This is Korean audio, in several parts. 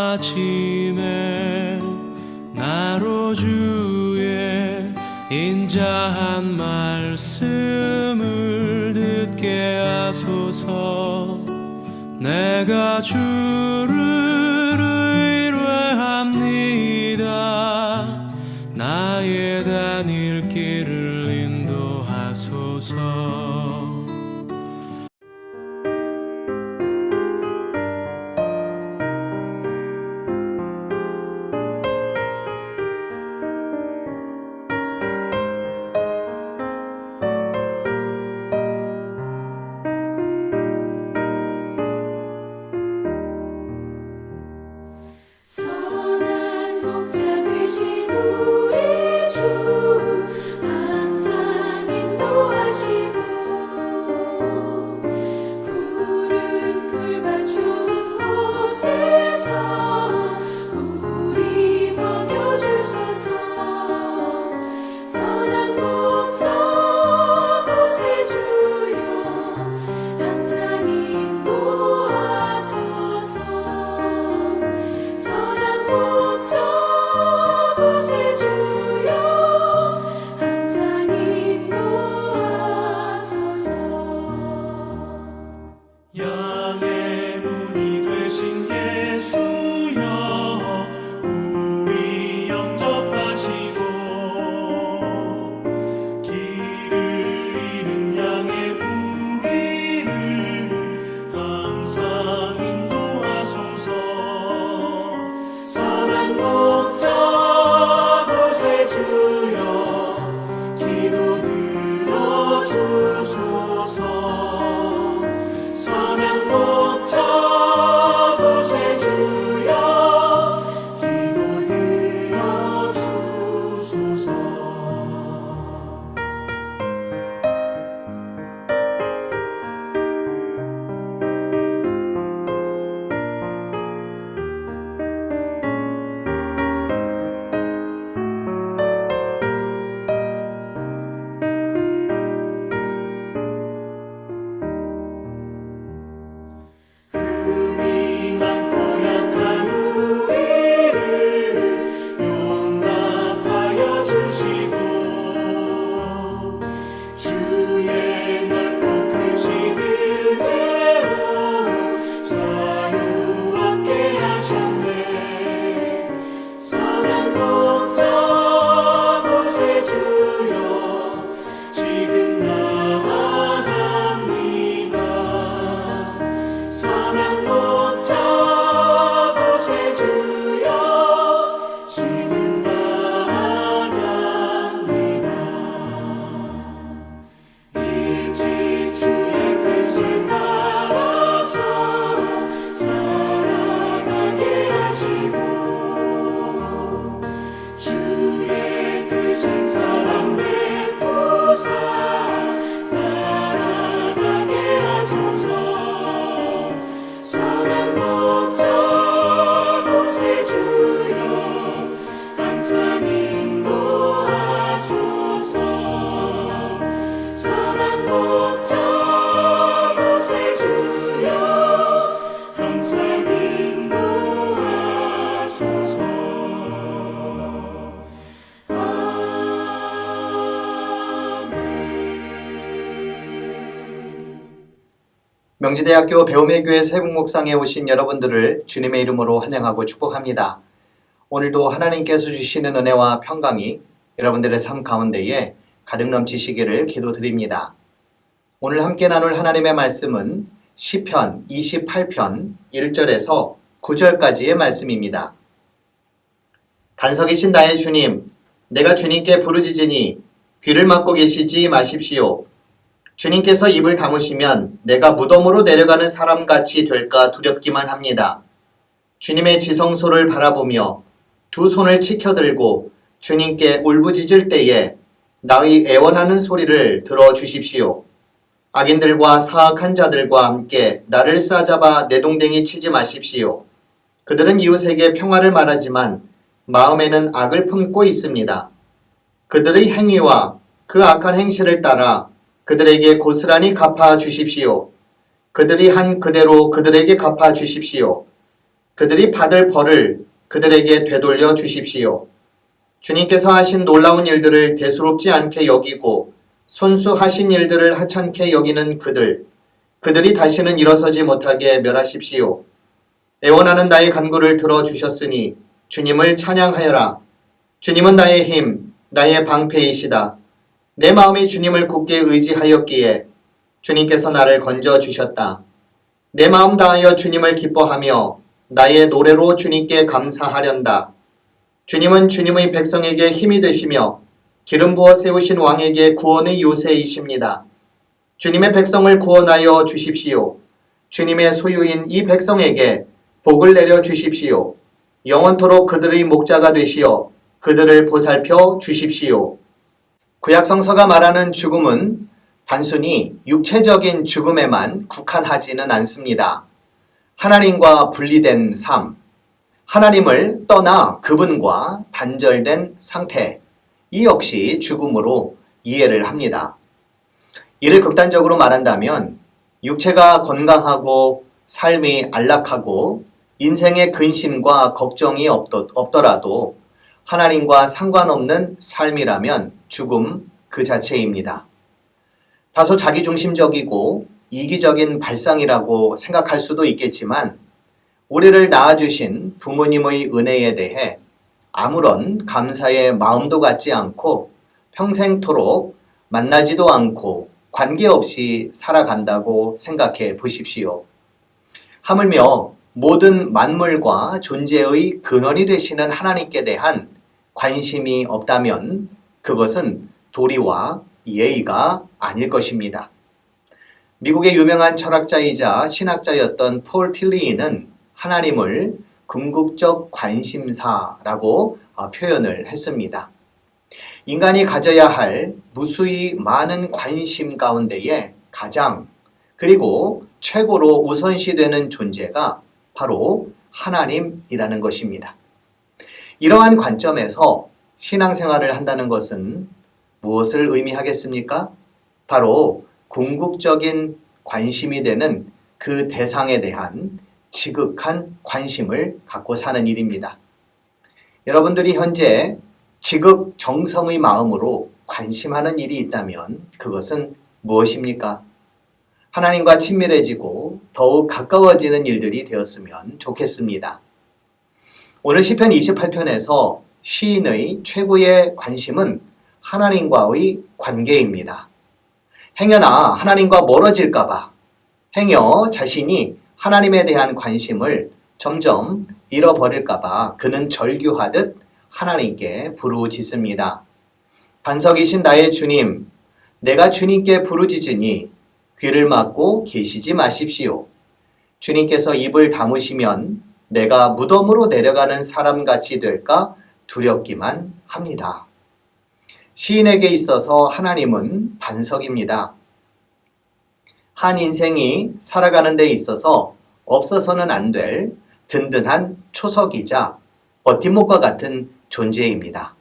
아침에 나로 주의 인자한 말씀을 듣게 하소서. 내가 주를 의뢰합니다. 나의 다닐 길을 인도하소서. 선한 목자 되신 우리 주 항상 인도하시고 푸른 풀밭 좋은 곳에서 우리 먹여주소서. 선한 목자 곳에 주여 항상 인도하소서. 선한 목자 곳에 주여 항상 인도하소서. 양의 문이 되신 예수여 우리 영접하시고 길을 잃은 양의 무리를 항상 인도하소서. 선한 목자 곳에 주여 기도 들어주소서. 선한 목자 곳에 주여 기도 들어주소서. 흠이 많고 약한 우리를 용납하여 주시고 주의 넓고 크신 은혜로 자유 얻게 하셨네. 선한 목자 곳에 주여 지금 나아갑니다. 선한 목자 곳에 주여 지금 나아갑니다. 일찍 주의 뜻을 따라서 살아가게 하시고 주의 크신 사랑 베푸사 따라가게 하소서. 선한 목자 곳에 주여 항상 인도하소서. 선한 목자 곳에 주여 항상 인도하소서. 명지대학교 배움의 교회 세북목상에 오신 여러분들을 주님의 이름으로 환영하고 축복합니다. 오늘도 하나님께서 주시는 은혜와 평강이 여러분들의 삶 가운데에 가득 넘치시기를 기도드립니다. 오늘 함께 나눌 하나님의 말씀은 시편 28편 1절에서 9절까지의 말씀입니다. 반석이신 나의 주님, 내가 주님께 부르짖으니 귀를 막고 계시지 마십시오. 주님께서 입을 다무시면 내가 무덤으로 내려가는 사람같이 될까 두렵기만 합니다. 주님의 지성소를 바라보며 두 손을 치켜들고 주님께 울부짖을 때에 나의 애원하는 소리를 들어주십시오. 악인들과 사악한 자들과 함께 나를 싸잡아 내동댕이 치지 마십시오. 그들은 이웃에게 평화를 말하지만 마음에는 악을 품고 있습니다. 그들의 행위와 그 악한 행실을 따라 그들에게 고스란히 갚아 주십시오. 그들이 한 그대로 그들에게 갚아 주십시오. 그들이 받을 벌을 그들에게 되돌려 주십시오. 주님께서 하신 놀라운 일들을 대수롭지 않게 여기고 손수하신 일들을 하찮게 여기는 그들이 다시는 일어서지 못하게 멸하십시오. 애원하는 나의 간구를 들어주셨으니 주님을 찬양하여라. 주님은 나의 힘, 나의 방패이시다. 내 마음이 주님을 굳게 의지하였기에 주님께서 나를 건져주셨다. 내 마음 다하여 주님을 기뻐하며 나의 노래로 주님께 감사하련다. 주님은 주님의 백성에게 힘이 되시며 기름 부어 세우신 왕에게 구원의 요새이십니다. 주님의 백성을 구원하여 주십시오. 주님의 소유인 이 백성에게 복을 내려 주십시오. 영원토록 그들의 목자가 되시어 그들을 보살펴 주십시오. 구약성서가 말하는 죽음은 단순히 육체적인 죽음에만 국한하지는 않습니다. 하나님과 분리된 삶, 하나님을 떠나 그분과 단절된 상태, 이 역시 죽음으로 이해를 합니다. 이를 극단적으로 말한다면 육체가 건강하고 삶이 안락하고 인생의 근심과 걱정이 없더라도 하나님과 상관없는 삶이라면 죽음 그 자체입니다. 다소 자기중심적이고 이기적인 발상이라고 생각할 수도 있겠지만 우리를 낳아주신 부모님의 은혜에 대해 아무런 감사의 마음도 갖지 않고 평생토록 만나지도 않고 관계없이 살아간다고 생각해 보십시오. 하물며 모든 만물과 존재의 근원이 되시는 하나님께 대한 관심이 없다면 그것은 도리와 예의가 아닐 것입니다. 미국의 유명한 철학자이자 신학자였던 폴 틸리히는 하나님을 궁극적 관심사라고 표현을 했습니다. 인간이 가져야 할 무수히 많은 관심 가운데에 가장 그리고 최고로 우선시되는 존재가 바로 하나님이라는 것입니다. 이러한 관점에서 신앙생활을 한다는 것은 무엇을 의미하겠습니까? 바로 궁극적인 관심이 되는 그 대상에 대한 지극한 관심을 갖고 사는 일입니다. 여러분들이 현재 지극 정성의 마음으로 관심하는 일이 있다면 그것은 무엇입니까? 하나님과 친밀해지고 더욱 가까워지는 일들이 되었으면 좋겠습니다. 오늘 시편 28편에서 시인의 최고의 관심은 하나님과의 관계입니다. 행여나 하나님과 멀어질까봐 행여 자신이 하나님에 대한 관심을 점점 잃어버릴까봐 그는 절규하듯 하나님께 부르짖습니다. 반석이신 나의 주님, 내가 주님께 부르짖으니 귀를 막고 계시지 마십시오. 주님께서 입을 다무시면 내가 무덤으로 내려가는 사람같이 될까 두렵기만 합니다. 시인에게 있어서 하나님은 반석입니다. 한 인생이 살아가는 데 있어서 없어서는 안 될 든든한 초석이자 버팀목과 같은 존재입니다.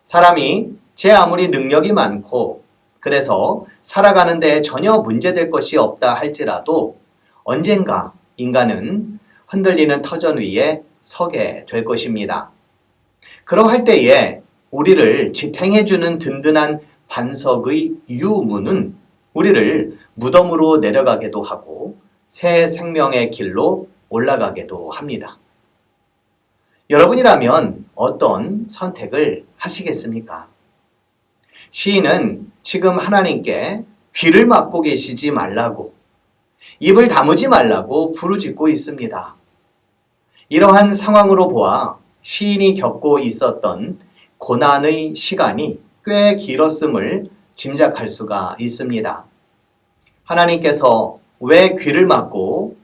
사람이 제 아무리 능력이 많고 그래서 살아가는 데 전혀 문제될 것이 없다 할지라도 언젠가 인간은 흔들리는 터전 위에 서게 될 것입니다. 그러할 때에 우리를 지탱해주는 든든한 반석의 유무는 우리를 무덤으로 내려가게도 하고 새 생명의 길로 올라가게도 합니다. 여러분이라면 어떤 선택을 하시겠습니까? 시인은 지금 하나님께 귀를 막고 계시지 말라고, 입을 다무지 말라고 부르짖고 있습니다. 이러한 상황으로 보아 시인이 겪고 있었던 고난의 시간이 꽤 길었음을 짐작할 수가 있습니다. 하나님께서 왜 귀를 막고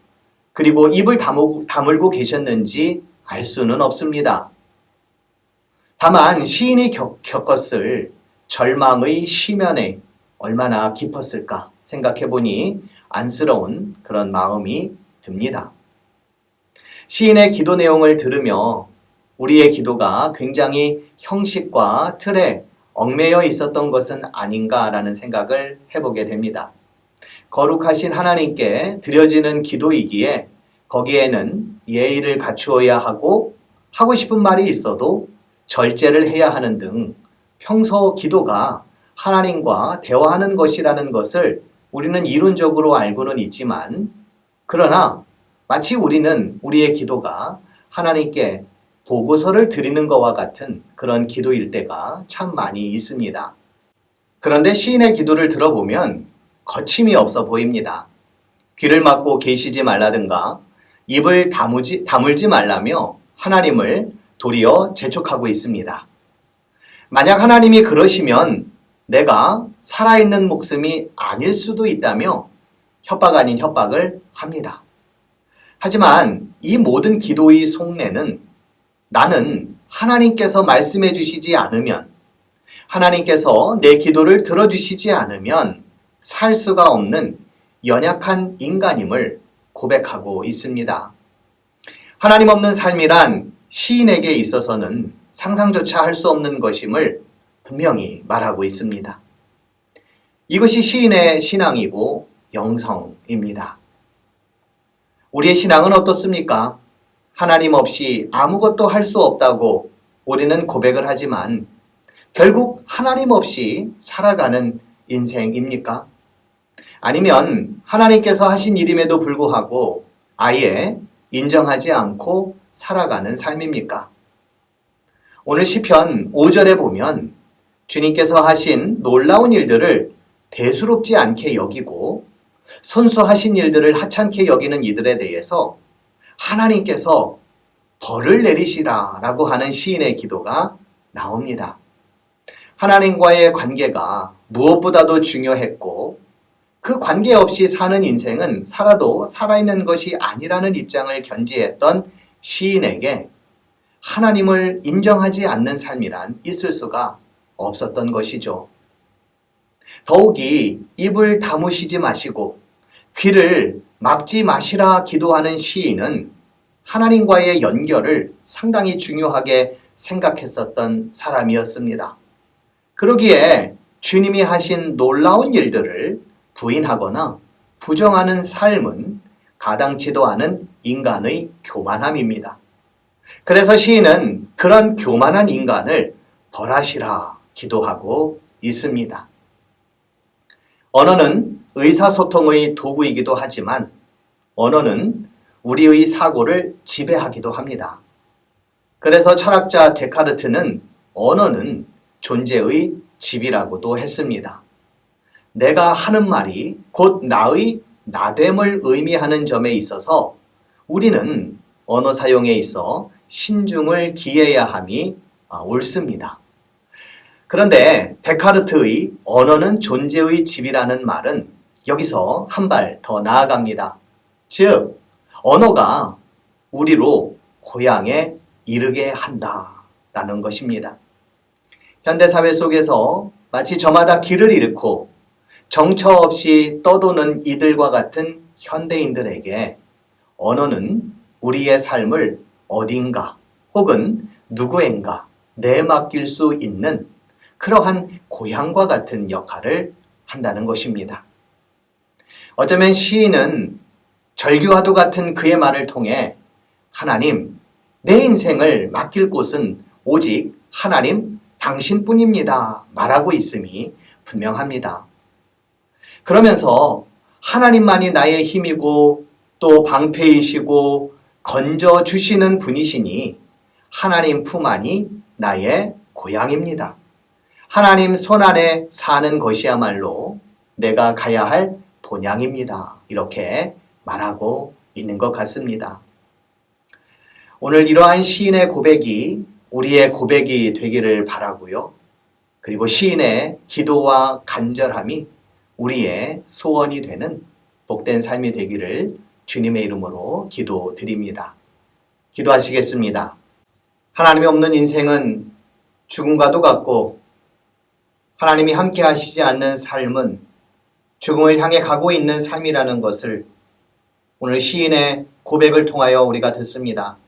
그리고 입을 다물고 계셨는지 알 수는 없습니다. 다만 시인이 겪었을 절망의 시면에 얼마나 깊었을까 생각해보니 안쓰러운 그런 마음이 듭니다. 시인의 기도 내용을 들으며 우리의 기도가 굉장히 형식과 틀에 얽매여 있었던 것은 아닌가라는 생각을 해보게 됩니다. 거룩하신 하나님께 드려지는 기도이기에 거기에는 예의를 갖추어야 하고 하고 싶은 말이 있어도 절제를 해야 하는 등 평소 기도가 하나님과 대화하는 것이라는 것을 우리는 이론적으로 알고는 있지만, 그러나 마치 우리는 우리의 기도가 하나님께 보고서를 드리는 것과 같은 그런 기도일 때가 참 많이 있습니다. 그런데 시인의 기도를 들어보면 거침이 없어 보입니다. 귀를 막고 계시지 말라든가 입을 다물지 말라며 하나님을 도리어 재촉하고 있습니다. 만약 하나님이 그러시면 내가 살아있는 목숨이 아닐 수도 있다며 협박 아닌 협박을 합니다. 하지만 이 모든 기도의 속내는 나는 하나님께서 말씀해 주시지 않으면, 하나님께서 내 기도를 들어주시지 않으면 살 수가 없는 연약한 인간임을 고백하고 있습니다. 하나님 없는 삶이란 시인에게 있어서는 상상조차 할 수 없는 것임을 분명히 말하고 있습니다. 이것이 시인의 신앙이고 영성입니다. 우리의 신앙은 어떻습니까? 하나님 없이 아무것도 할 수 없다고 우리는 고백을 하지만 결국 하나님 없이 살아가는 인생입니까? 아니면 하나님께서 하신 일임에도 불구하고 아예 인정하지 않고 살아가는 삶입니까? 오늘 시편 5절에 보면 주님께서 하신 놀라운 일들을 대수롭지 않게 여기고 선수하신 일들을 하찮게 여기는 이들에 대해서 하나님께서 벌을 내리시라 라고 하는 시인의 기도가 나옵니다. 하나님과의 관계가 무엇보다도 중요했고 그 관계 없이 사는 인생은 살아도 살아있는 것이 아니라는 입장을 견지했던 시인에게 하나님을 인정하지 않는 삶이란 있을 수가 없었던 것이죠. 더욱이 입을 다무시지 마시고 귀를 막지 마시라 기도하는 시인은 하나님과의 연결을 상당히 중요하게 생각했었던 사람이었습니다. 그러기에 주님이 하신 놀라운 일들을 부인하거나 부정하는 삶은 가당치도 않은 인간의 교만함입니다. 그래서 시인은 그런 교만한 인간을 벌하시라 기도하고 있습니다. 언어는 의사소통의 도구이기도 하지만 언어는 우리의 사고를 지배하기도 합니다. 그래서 철학자 데카르트는 언어는 존재의 집이라고도 했습니다. 내가 하는 말이 곧 나의 나됨을 의미하는 점에 있어서 우리는 언어 사용에 있어 신중을 기해야 함이 옳습니다. 그런데 데카르트의 언어는 존재의 집이라는 말은 여기서 한 발 더 나아갑니다. 즉, 언어가 우리로 고향에 이르게 한다라는 것입니다. 현대사회 속에서 마치 저마다 길을 잃고 정처 없이 떠도는 이들과 같은 현대인들에게 언어는 우리의 삶을 어딘가 혹은 누구인가 내맡길 수 있는 그러한 고향과 같은 역할을 한다는 것입니다. 어쩌면 시인은 절규와도 같은 그의 말을 통해 하나님, 내 인생을 맡길 곳은 오직 하나님 당신뿐입니다 말하고 있음이 분명합니다. 그러면서 하나님만이 나의 힘이고 또 방패이시고 건져주시는 분이시니 하나님 품 안이 나의 고향입니다. 하나님 손 안에 사는 것이야말로 내가 가야 할 본향입니다. 이렇게 말하고 있는 것 같습니다. 오늘 이러한 시인의 고백이 우리의 고백이 되기를 바라고요. 그리고 시인의 기도와 간절함이 우리의 소원이 되는 복된 삶이 되기를 주님의 이름으로 기도드립니다. 기도하시겠습니다. 하나님이 없는 인생은 죽음과도 같고 하나님이 함께 하시지 않는 삶은 죽음을 향해 가고 있는 삶이라는 것을 오늘 시인의 고백을 통하여 우리가 듣습니다.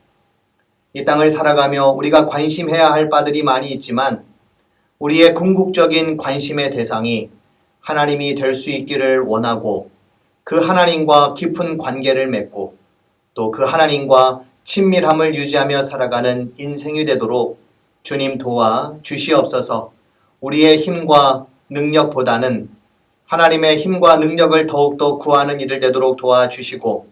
이 땅을 살아가며 우리가 관심해야 할 바들이 많이 있지만 우리의 궁극적인 관심의 대상이 하나님이 될 수 있기를 원하고 그 하나님과 깊은 관계를 맺고 또 그 하나님과 친밀함을 유지하며 살아가는 인생이 되도록 주님 도와 주시옵소서. 우리의 힘과 능력보다는 하나님의 힘과 능력을 더욱더 구하는 일을 되도록 도와주시고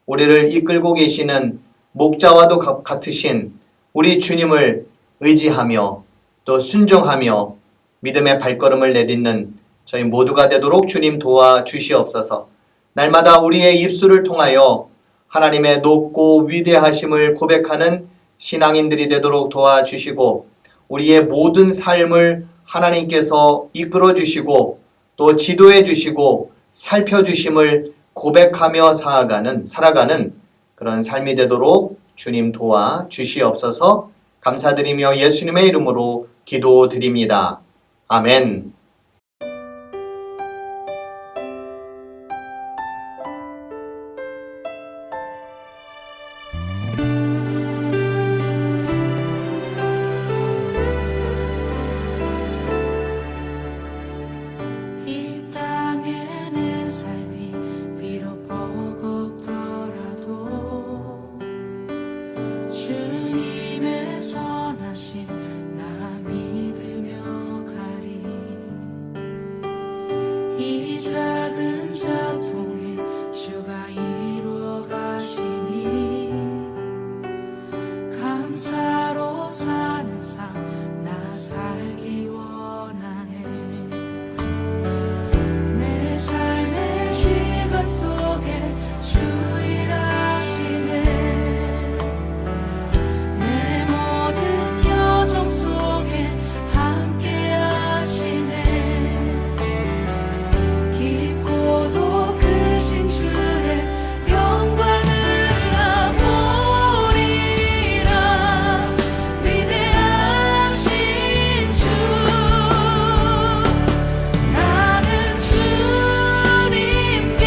우리를 이끌고 계시는 목자와도 같으신 우리 주님을 의지하며 또 순종하며 믿음의 발걸음을 내딛는 저희 모두가 되도록 주님 도와주시옵소서. 날마다 우리의 입술을 통하여 하나님의 높고 위대하심을 고백하는 신앙인들이 되도록 도와주시고 우리의 모든 삶을 하나님께서 이끌어 주시고 또 지도해 주시고 살펴주심을 고백하며 살아가는 그런 삶이 되도록 주님 도와주시옵소서. 감사드리며 예수님의 이름으로 기도드립니다. 아멘. 이 땅에 내 삶이 비록 버겁더라도 주님의 선하심 나 믿으며 가리. 이 작은 자통에 주가 이루어 가시니 감사로 사는 삶 나 살기 원하네. 내 삶의 시간 속에 주 일하시네. 내 모든 여정 속에 함께 하시네. 깊고도 크신 주의 영광을 나 보리라. 위대하신 주 나는 주님께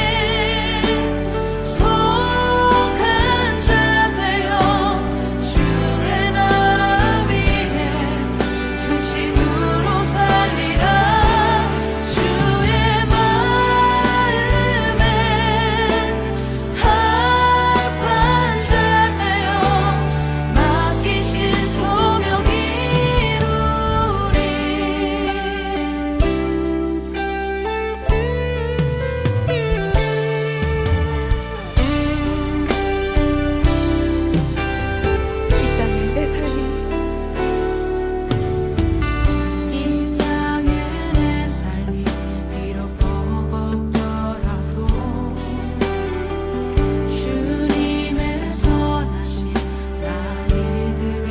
속한 자 되어 주의 나라 위에 전심으로 살리라. 주의 마음에 합한 자 되어 맡기신 소명 이루리. 이 땅에 내 삶이 이 땅에 내 삶이 비록 버겁더라도 주님의 선하심 나 믿으며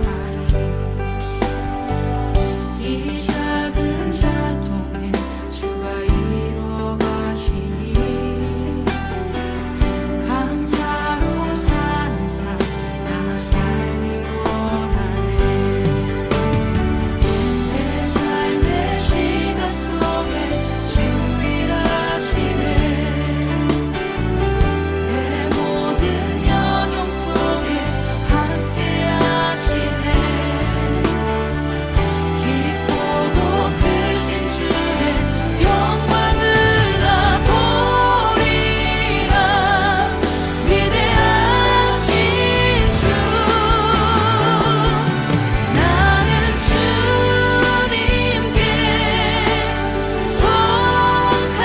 가리. 이 작은 자통에 주가 이루어 가시니 감사로 사는 삶 나 살기 원하네. 내 삶의 시간 속에 주 일하시네. 내 모든 여정 속에 함께 하시네. 깊고도 크신 주의 영광을 나 보리라. 위대하신 주 나는 주님께 속한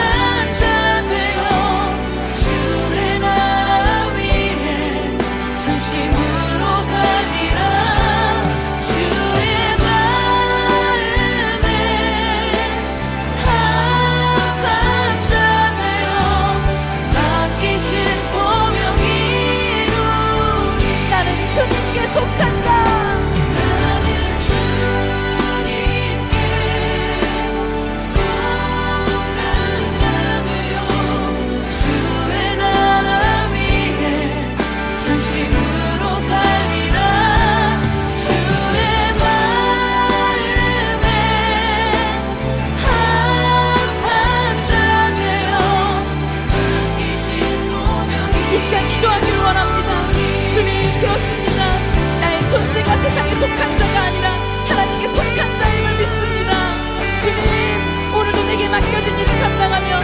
자 되어 주의 나라 위에 전심으로 살리라. 주의 마음에 합한 자 되어 맡기신 소명 이루리. 나는 주님께 속한 자. 나는 주님께 속한 자 되어 주의 나라 위에 전심으로 살리라. 주의 마음에 합한 자 되어 맡기신 소명 이 시간 기도하기를 원합니다. 주님, 그렇습니다. 나의 존재가 세상에 속한 자가 아니라 하나님께 속한 자임을 믿습니다. 주님, 오늘도 내게 맡겨진 일을 감당하며